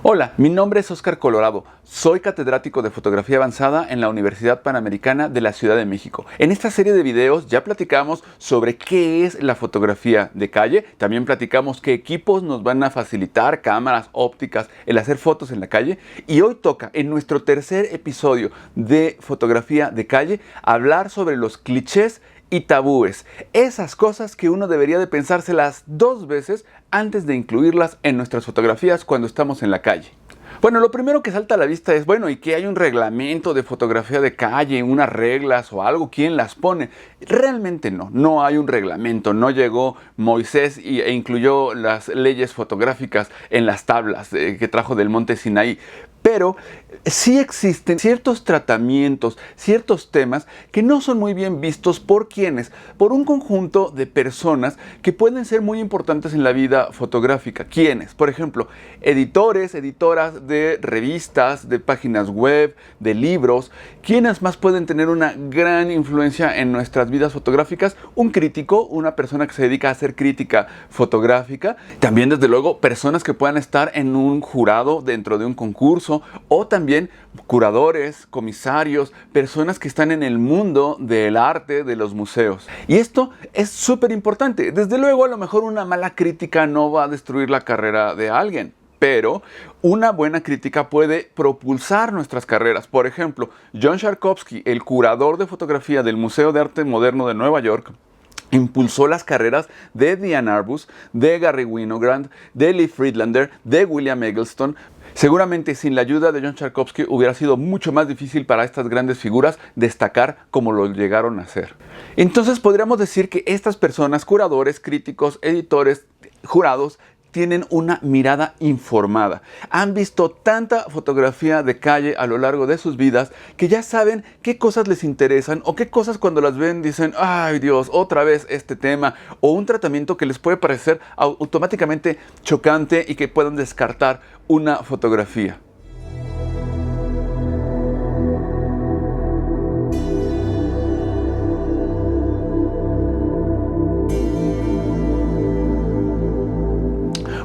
Hola, mi nombre es Oscar Colorado. Soy catedrático de fotografía avanzada en la Universidad Panamericana de la Ciudad de México. En esta serie de videos ya platicamos sobre qué es la fotografía de calle. También platicamos qué equipos nos van a facilitar, cámaras ópticas, el hacer fotos en la calle. Y hoy toca, en nuestro tercer episodio de fotografía de calle, hablar sobre los clichés y tabúes, esas cosas que uno debería de pensárselas dos veces antes de incluirlas en nuestras fotografías cuando estamos en la calle. Bueno, lo primero que salta a la vista es, ¿y qué hay un reglamento de fotografía de calle, unas reglas o algo? ¿Quién las pone? Realmente no hay un reglamento. No llegó Moisés e incluyó las leyes fotográficas en las tablas que trajo del monte Sinaí. Pero sí existen ciertos tratamientos, ciertos temas que no son muy bien vistos por quienes, por un conjunto de personas que pueden ser muy importantes en la vida fotográfica. ¿Quiénes? Por ejemplo, editores, editoras de revistas, de páginas web, de libros. ¿Quiénes más pueden tener una gran influencia en nuestras vidas fotográficas? Un crítico, una persona que se dedica a hacer crítica fotográfica. También, desde luego, personas que puedan estar en un jurado dentro de un concurso, o también curadores, comisarios, personas que están en el mundo del arte, de los museos. Y esto es súper importante. Desde luego, a lo mejor una mala crítica no va a destruir la carrera de alguien, pero una buena crítica puede propulsar nuestras carreras. Por ejemplo, John Sharkovsky, el curador de fotografía del Museo de Arte Moderno de Nueva York, impulsó las carreras de Diane Arbus, de Garry Winogrand, de Lee Friedlander, de William Eggleston. Seguramente sin la ayuda de John Sharkovsky hubiera sido mucho más difícil para estas grandes figuras destacar como lo llegaron a hacer. Entonces podríamos decir que estas personas, curadores, críticos, editores, jurados, tienen una mirada informada. Han visto tanta fotografía de calle a lo largo de sus vidas que ya saben qué cosas les interesan o qué cosas cuando las ven dicen, ¡ay Dios, otra vez este tema! O un tratamiento que les puede parecer automáticamente chocante y que puedan descartar una fotografía.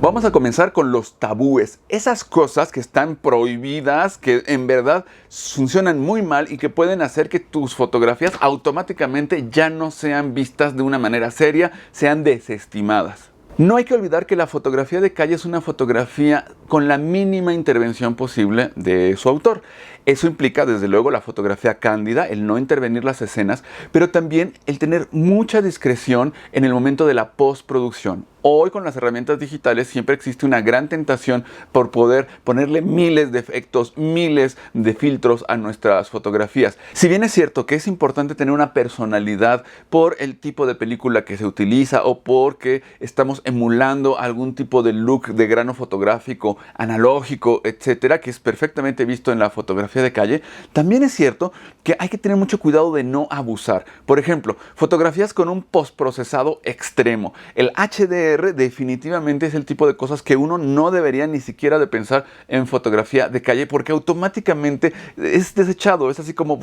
Vamos a comenzar con los tabúes, esas cosas que están prohibidas, que en verdad funcionan muy mal y que pueden hacer que tus fotografías automáticamente ya no sean vistas de una manera seria, sean desestimadas. No hay que olvidar que la fotografía de calle es una fotografía con la mínima intervención posible de su autor. Eso implica, desde luego, la fotografía cándida, el no intervenir las escenas, pero también el tener mucha discreción en el momento de la postproducción. Hoy, con las herramientas digitales, siempre existe una gran tentación por poder ponerle miles de efectos, miles de filtros a nuestras fotografías. Si bien es cierto que es importante tener una personalidad por el tipo de película que se utiliza o porque estamos emulando algún tipo de look de grano fotográfico, analógico, etcétera, que es perfectamente visto en la fotografía de calle, también es cierto que hay que tener mucho cuidado de no abusar. Por ejemplo, fotografías con un postprocesado extremo. El HDR definitivamente es el tipo de cosas que uno no debería ni siquiera de pensar en fotografía de calle porque automáticamente es desechado, es así como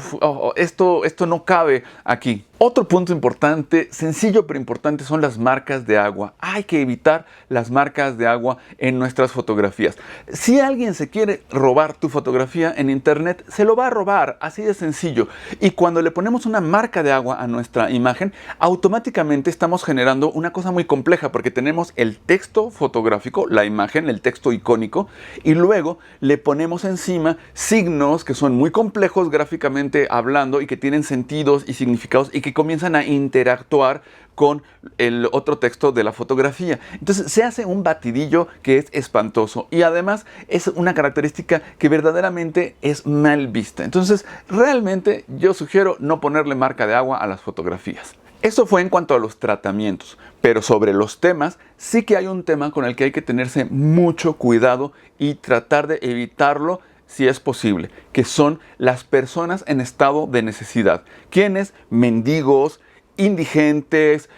esto no cabe aquí. Otro punto importante, sencillo pero importante, son las marcas de agua. Hay que evitar las marcas de agua en nuestras fotografías. Si alguien se quiere robar tu fotografía en internet, se lo va a robar, así de sencillo. Y cuando le ponemos una marca de agua a nuestra imagen, automáticamente estamos generando una cosa muy compleja porque tenemos el texto fotográfico, la imagen, el texto icónico, y luego le ponemos encima signos que son muy complejos gráficamente hablando y que tienen sentidos y significados y que comienzan a interactuar con el otro texto de la fotografía. Entonces se hace un batidillo que es espantoso y además es una característica que verdaderamente es mal vista. Entonces realmente yo sugiero no ponerle marca de agua a las fotografías. Eso fue en cuanto a los tratamientos, pero sobre los temas sí que hay un tema con el que hay que tenerse mucho cuidado y tratar de evitarlo si es posible, que son las personas en estado de necesidad. ¿Quiénes? Mendigos, indigentes,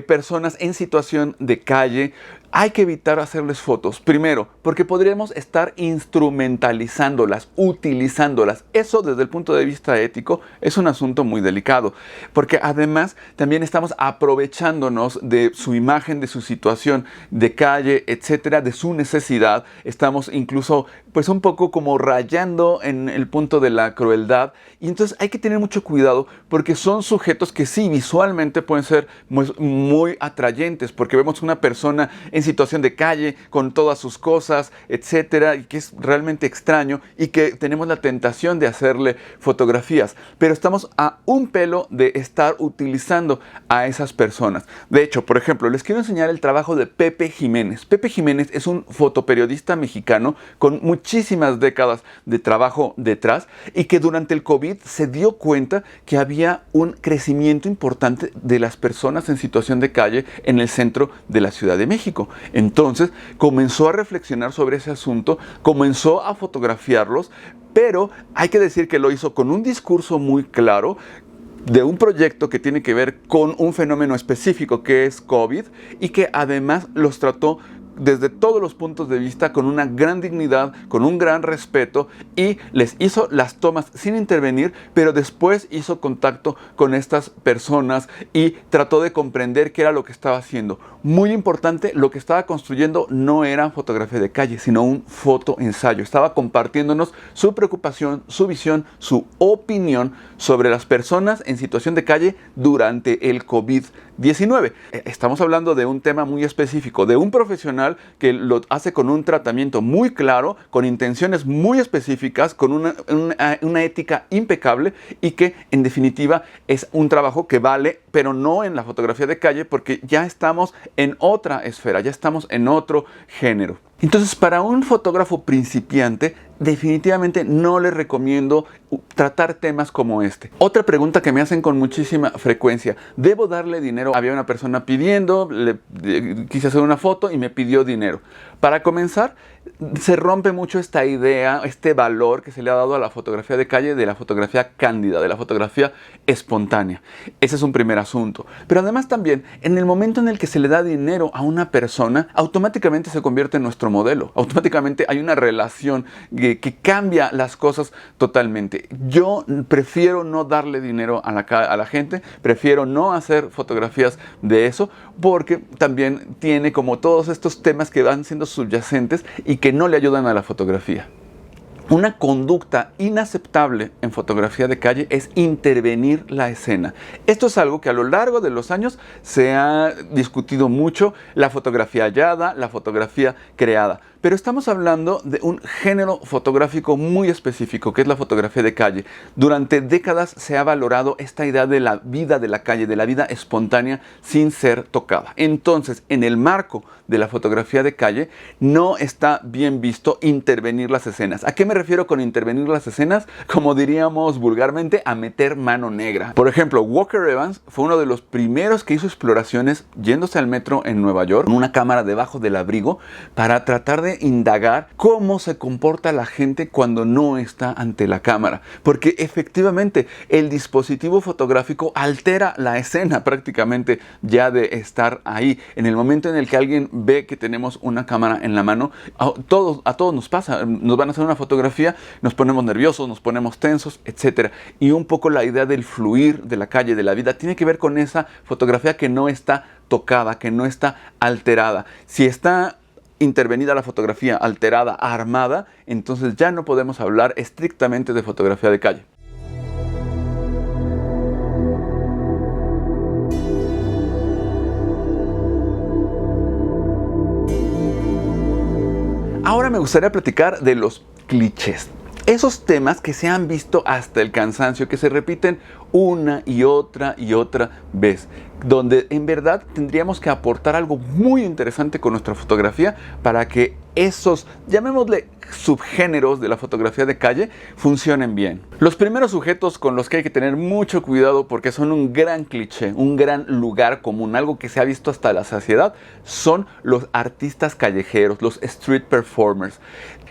personas en situación de calle, hay que evitar hacerles fotos. Primero, porque podríamos estar instrumentalizándolas, utilizándolas. Eso, desde el punto de vista ético, es un asunto muy delicado. Porque además también estamos aprovechándonos de su imagen, de su situación de calle, etcétera, de su necesidad. Estamos incluso, pues, un poco como rayando en el punto de la crueldad. Y entonces hay que tener mucho cuidado porque son sujetos que sí, visualmente pueden ser muy atrayentes. Porque vemos una persona en situación de calle, con todas sus cosas, etcétera, y que es realmente extraño y que tenemos la tentación de hacerle fotografías, pero estamos a un pelo de estar utilizando a esas personas. De hecho, por ejemplo, les quiero enseñar el trabajo de Pepe Jiménez. Pepe Jiménez es un fotoperiodista mexicano con muchísimas décadas de trabajo detrás y que durante el COVID se dio cuenta que había un crecimiento importante de las personas en situación de calle en el centro de la Ciudad de México. Entonces comenzó a reflexionar sobre ese asunto, comenzó a fotografiarlos, pero hay que decir que lo hizo con un discurso muy claro de un proyecto que tiene que ver con un fenómeno específico que es COVID y que además los trató desde todos los puntos de vista, con una gran dignidad, con un gran respeto, y les hizo las tomas sin intervenir, pero después hizo contacto con estas personas y trató de comprender qué era lo que estaba haciendo. Muy importante, lo que estaba construyendo no era fotografía de calle, sino un fotoensayo. Estaba compartiéndonos su preocupación, su visión, su opinión sobre las personas en situación de calle durante el COVID-19. Estamos hablando de un tema muy específico, de un profesional que lo hace con un tratamiento muy claro, con intenciones muy específicas, con una ética impecable y que en definitiva es un trabajo que vale, pero no en la fotografía de calle porque ya estamos en otra esfera, ya estamos en otro género. Entonces, para un fotógrafo principiante, definitivamente no les recomiendo tratar temas como este. Otra pregunta que me hacen con muchísima frecuencia: ¿debo darle dinero? Había una persona pidiendo, quise hacer una foto y me pidió dinero. Para comenzar, se rompe mucho esta idea, este valor que se le ha dado a la fotografía de calle, de la fotografía cándida, de la fotografía espontánea. Ese es un primer asunto. Pero además también, en el momento en el que se le da dinero a una persona, automáticamente se convierte en nuestro modelo. Automáticamente hay una relación que cambia las cosas totalmente. Yo prefiero no darle dinero a la gente, prefiero no hacer fotografías de eso, porque también tiene como todos estos temas que van siendo subyacentes y que no le ayudan a la fotografía. Una conducta inaceptable en fotografía de calle es intervenir la escena. Esto es algo que a lo largo de los años se ha discutido mucho, la fotografía hallada, la fotografía creada. Pero estamos hablando de un género fotográfico muy específico, que es la fotografía de calle. Durante décadas se ha valorado esta idea de la vida de la calle, de la vida espontánea sin ser tocada. Entonces, en el marco de la fotografía de calle, no está bien visto intervenir las escenas. ¿A qué me refiero con intervenir las escenas? Como diríamos vulgarmente, a meter mano negra. Por ejemplo, Walker Evans fue uno de los primeros que hizo exploraciones yéndose al metro en Nueva York, con una cámara debajo del abrigo, para tratar de indagar cómo se comporta la gente cuando no está ante la cámara, porque efectivamente el dispositivo fotográfico altera la escena prácticamente ya de estar ahí. En el momento en el que alguien ve que tenemos una cámara en la mano, a todos nos pasa, nos van a hacer una fotografía, nos ponemos nerviosos, nos ponemos tensos, etcétera. Y un poco la idea del fluir de la calle, de la vida, tiene que ver con esa fotografía que no está tocada, que no está alterada. Si está intervenida la fotografía, alterada, armada, entonces ya no podemos hablar estrictamente de fotografía de calle. Ahora me gustaría platicar de los clichés. Esos temas que se han visto hasta el cansancio, que se repiten una y otra vez, donde en verdad tendríamos que aportar algo muy interesante con nuestra fotografía para que esos, llamémosle subgéneros de la fotografía de calle, funcionen bien. Los primeros sujetos con los que hay que tener mucho cuidado, porque son un gran cliché, un gran lugar común, algo que se ha visto hasta la saciedad, son los artistas callejeros, los street performers.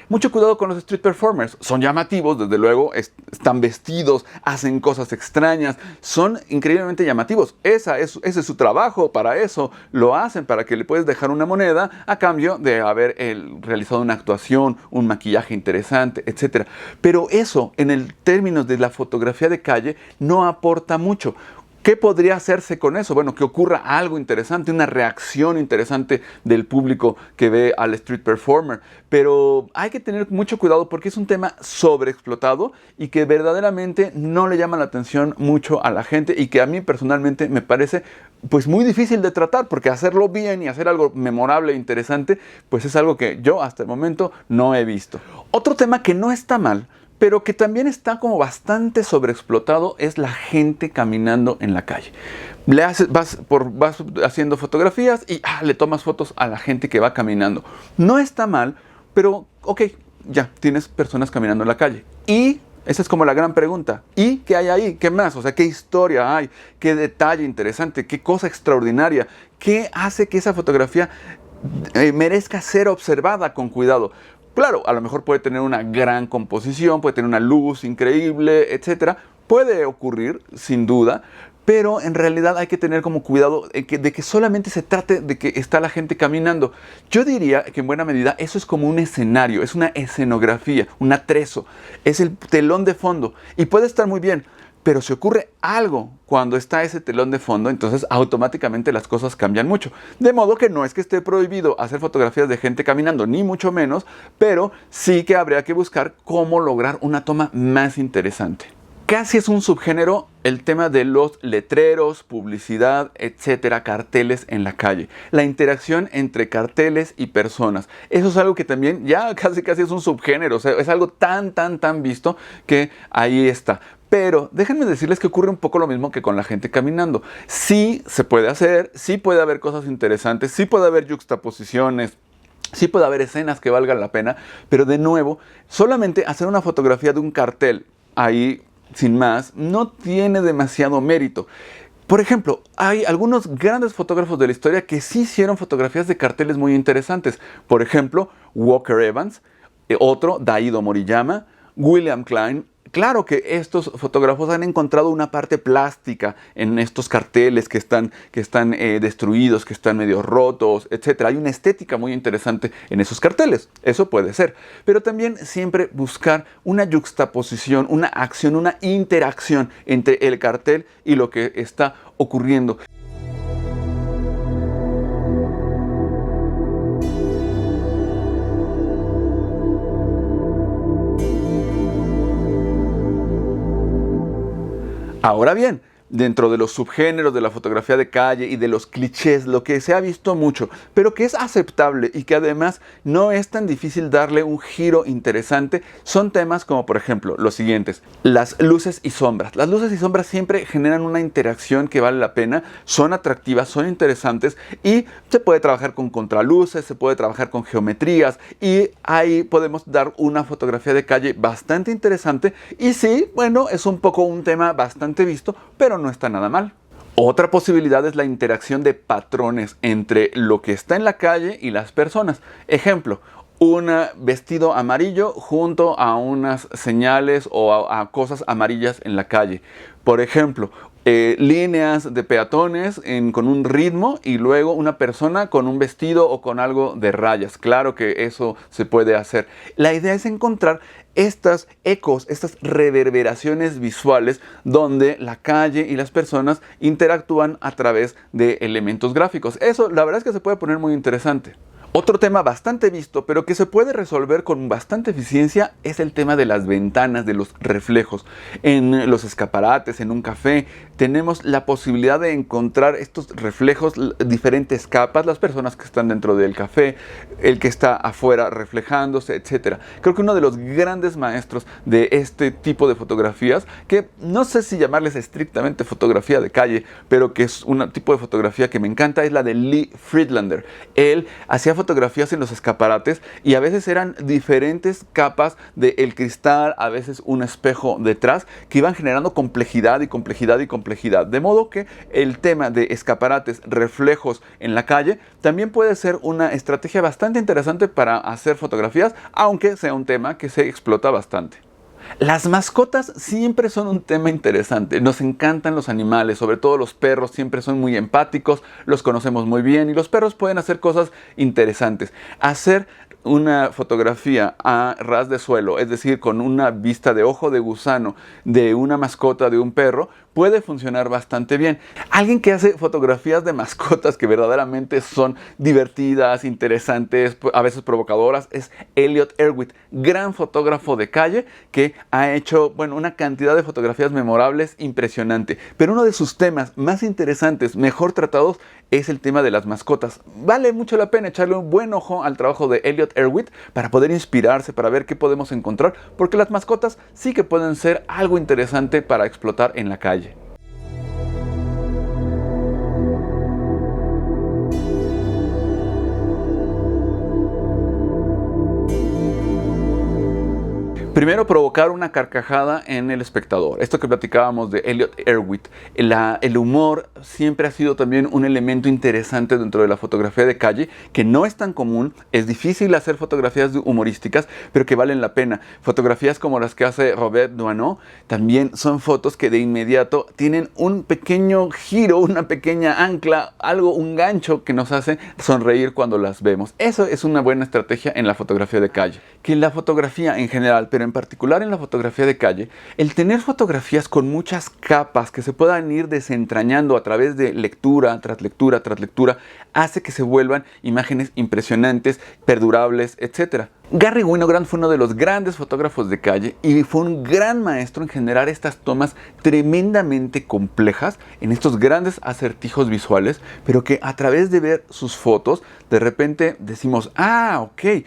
Mucho cuidado con los street performers. Son llamativos, desde luego, están vestidos, hacen cosas extrañas, son increíblemente llamativos. Ese es su trabajo, para eso lo hacen, para que le puedes dejar una moneda a cambio de haber realizado una actuación, un maquillaje interesante, etc. Pero eso, en el términos de la fotografía de calle, no aporta mucho. ¿Qué podría hacerse con eso? Bueno, que ocurra algo interesante, una reacción interesante del público que ve al street performer. Pero hay que tener mucho cuidado porque es un tema sobreexplotado y que verdaderamente no le llama la atención mucho a la gente y que a mí personalmente me parece pues muy difícil de tratar, porque hacerlo bien y hacer algo memorable e interesante pues es algo que yo hasta el momento no he visto. Otro tema que no está mal, pero que también está como bastante sobreexplotado, es la gente caminando en la calle. Vas haciendo fotografías y le tomas fotos a la gente que va caminando. No está mal, pero ok, ya tienes personas caminando en la calle. Y esa es como la gran pregunta. ¿Y qué hay ahí? ¿Qué más? O sea, ¿qué historia hay? ¿Qué detalle interesante? ¿Qué cosa extraordinaria? ¿Qué hace que esa fotografía merezca ser observada con cuidado? Claro, a lo mejor puede tener una gran composición, puede tener una luz increíble, etc. Puede ocurrir, sin duda, pero en realidad hay que tener como cuidado de que solamente se trate de que está la gente caminando. Yo diría que en buena medida eso es como un escenario, es una escenografía, un atrezo, es el telón de fondo y puede estar muy bien. Pero si ocurre algo cuando está ese telón de fondo, entonces automáticamente las cosas cambian mucho. De modo que no es que esté prohibido hacer fotografías de gente caminando, ni mucho menos, pero sí que habría que buscar cómo lograr una toma más interesante. Casi es un subgénero el tema de los letreros, publicidad, etcétera, carteles en la calle. La interacción entre carteles y personas. Eso es algo que también ya casi es un subgénero. O sea, es algo tan visto que ahí está. Pero déjenme decirles que ocurre un poco lo mismo que con la gente caminando. Sí se puede hacer, sí puede haber cosas interesantes, sí puede haber yuxtaposiciones, sí puede haber escenas que valgan la pena, pero de nuevo, solamente hacer una fotografía de un cartel ahí, sin más, no tiene demasiado mérito. Por ejemplo, hay algunos grandes fotógrafos de la historia que sí hicieron fotografías de carteles muy interesantes. Por ejemplo, Walker Evans, otro, Daido Moriyama, William Klein. Claro que estos fotógrafos han encontrado una parte plástica en estos carteles que están destruidos, que están medio rotos, etc. Hay una estética muy interesante en esos carteles. Eso puede ser. Pero también siempre buscar una yuxtaposición, una acción, una interacción entre el cartel y lo que está ocurriendo. Ahora bien, dentro de los subgéneros de la fotografía de calle y de los clichés, lo que se ha visto mucho, pero que es aceptable y que además no es tan difícil darle un giro interesante, son temas como por ejemplo los siguientes: las luces y sombras. Las luces y sombras siempre generan una interacción que vale la pena, son atractivas, son interesantes y se puede trabajar con contraluces, se puede trabajar con geometrías y ahí podemos dar una fotografía de calle bastante interesante. Y sí, bueno, es un poco un tema bastante visto, pero no está nada mal. Otra posibilidad es la interacción de patrones entre lo que está en la calle y las personas. Ejemplo, un vestido amarillo junto a unas señales o a cosas amarillas en la calle. Por ejemplo, líneas de peatones con un ritmo y luego una persona con un vestido o con algo de rayas. Claro que eso se puede hacer. La idea es encontrar estas ecos, estas reverberaciones visuales donde la calle y las personas interactúan a través de elementos gráficos. Eso, la verdad es que se puede poner muy interesante. Otro tema bastante visto, pero que se puede resolver con bastante eficiencia, es el tema de las ventanas, de los reflejos. En los escaparates, en un café, tenemos la posibilidad de encontrar estos reflejos, diferentes capas, las personas que están dentro del café, el que está afuera reflejándose, etc. Creo que uno de los grandes maestros de este tipo de fotografías, que no sé si llamarles estrictamente fotografía de calle, pero que es un tipo de fotografía que me encanta, es la de Lee Friedlander. Él hacía fotografías fotografías en los escaparates y a veces eran diferentes capas del cristal, a veces un espejo detrás, que iban generando complejidad y complejidad y complejidad. De modo que el tema de escaparates, reflejos en la calle, también puede ser una estrategia bastante interesante para hacer fotografías, aunque sea un tema que se explota bastante. Las mascotas siempre son un tema interesante. Nos encantan los animales, sobre todo los perros, siempre son muy empáticos, los conocemos muy bien y los perros pueden hacer cosas interesantes. Hacer una fotografía a ras de suelo, es decir, con una vista de ojo de gusano de una mascota de un perro, puede funcionar bastante bien. Alguien que hace fotografías de mascotas que verdaderamente son divertidas, interesantes, a veces provocadoras, es Elliot Erwitt, gran fotógrafo de calle que ha hecho, una cantidad de fotografías memorables impresionante. Pero uno de sus temas más interesantes, mejor tratados, es el tema de las mascotas. Vale mucho la pena echarle un buen ojo al trabajo de Elliot Erwitt para poder inspirarse, para ver qué podemos encontrar, porque las mascotas sí que pueden ser algo interesante para explotar en la calle. Primero, provocar una carcajada en el espectador. Esto que platicábamos de Elliot Erwitt. El humor siempre ha sido también un elemento interesante dentro de la fotografía de calle, que no es tan común. Es difícil hacer fotografías humorísticas, pero que valen la pena. Fotografías como las que hace Robert Doisneau también son fotos que de inmediato tienen un pequeño giro, una pequeña ancla, un gancho que nos hace sonreír cuando las vemos. Eso es una buena estrategia en la fotografía de calle. Que en la fotografía en general, pero en particular en la fotografía de calle, el tener fotografías con muchas capas que se puedan ir desentrañando a través de lectura tras lectura tras lectura, hace que se vuelvan imágenes impresionantes, perdurables, etc. Garry Winogrand fue uno de los grandes fotógrafos de calle y fue un gran maestro en generar estas tomas tremendamente complejas en estos grandes acertijos visuales, pero que a través de ver sus fotos, de repente decimos, ok, qué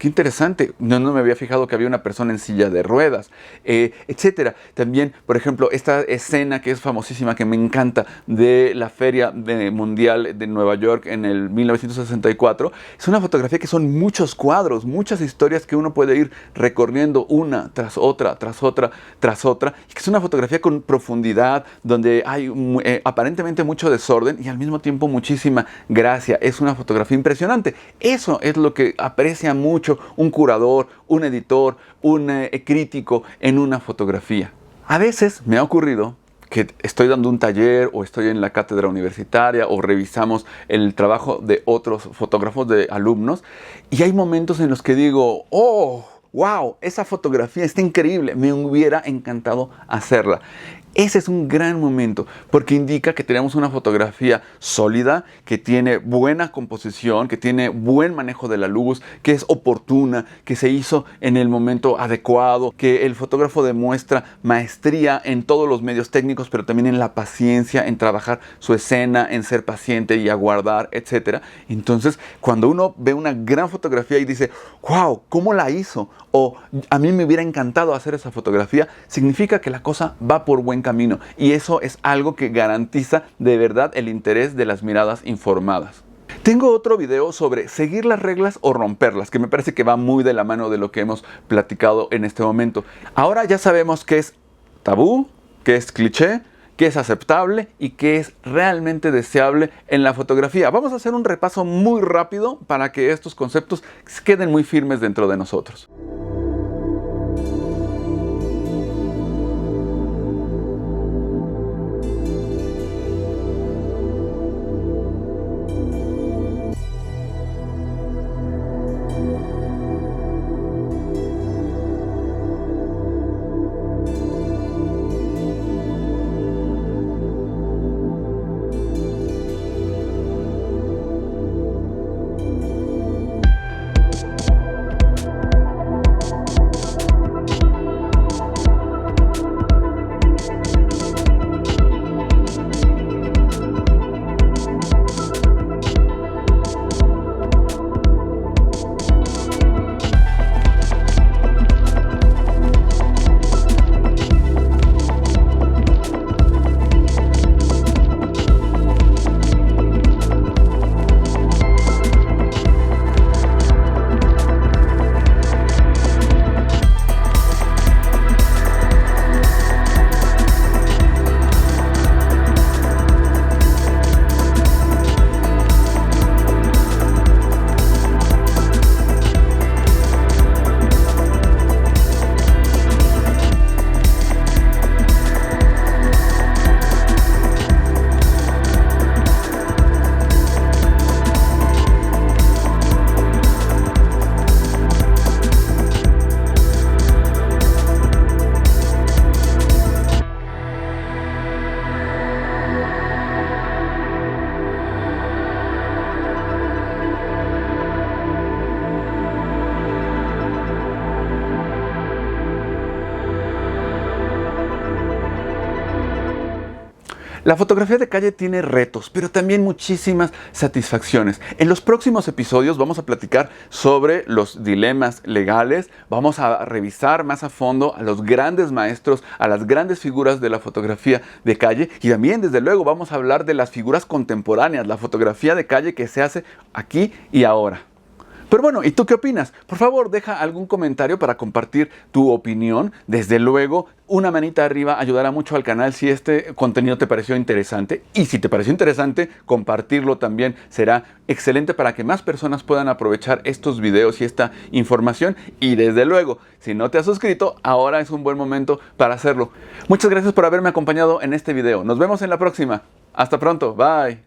interesante, no me había fijado que había una persona en silla de ruedas, etc. También, por ejemplo, esta escena que es famosísima, que me encanta, de la Feria Mundial de Nueva York en el 1964, es una fotografía que son muchos cuadros, muchas historias que uno puede ir recorriendo una tras otra, tras otra, tras otra, y que es una fotografía con profundidad, donde hay aparentemente mucho desorden y al mismo tiempo muchísima gracia. Es una fotografía impresionante. Eso es lo que aprecia mucho un curador, un editor, un crítico en una fotografía. A veces me ha ocurrido que estoy dando un taller o estoy en la cátedra universitaria o revisamos el trabajo de otros fotógrafos, de alumnos, y hay momentos en los que digo, wow, esa fotografía está increíble, me hubiera encantado hacerla. Ese es un gran momento porque indica que tenemos una fotografía sólida, que tiene buena composición, que tiene buen manejo de la luz, que es oportuna, que se hizo en el momento adecuado, que el fotógrafo demuestra maestría en todos los medios técnicos, pero también en la paciencia, en trabajar su escena, en ser paciente y aguardar, etc. Entonces, cuando uno ve una gran fotografía y dice, wow, ¿cómo la hizo? O a mí me hubiera encantado hacer esa fotografía, significa que la cosa va por buen camino, y eso es algo que garantiza de verdad el interés de las miradas informadas. Tengo otro video sobre seguir las reglas o romperlas, que me parece que va muy de la mano de lo que hemos platicado en este momento. Ahora ya sabemos qué es tabú, qué es cliché, qué es aceptable y qué es realmente deseable en la fotografía. Vamos a hacer un repaso muy rápido para que estos conceptos queden muy firmes dentro de nosotros. La fotografía de calle tiene retos, pero también muchísimas satisfacciones. En los próximos episodios vamos a platicar sobre los dilemas legales, vamos a revisar más a fondo a los grandes maestros, a las grandes figuras de la fotografía de calle y también, desde luego, vamos a hablar de las figuras contemporáneas, la fotografía de calle que se hace aquí y ahora. Pero bueno, ¿y tú qué opinas? Por favor, deja algún comentario para compartir tu opinión. Desde luego, una manita arriba ayudará mucho al canal si este contenido te pareció interesante. Y si te pareció interesante, compartirlo también será excelente para que más personas puedan aprovechar estos videos y esta información. Y desde luego, si no te has suscrito, ahora es un buen momento para hacerlo. Muchas gracias por haberme acompañado en este video. Nos vemos en la próxima. Hasta pronto. Bye.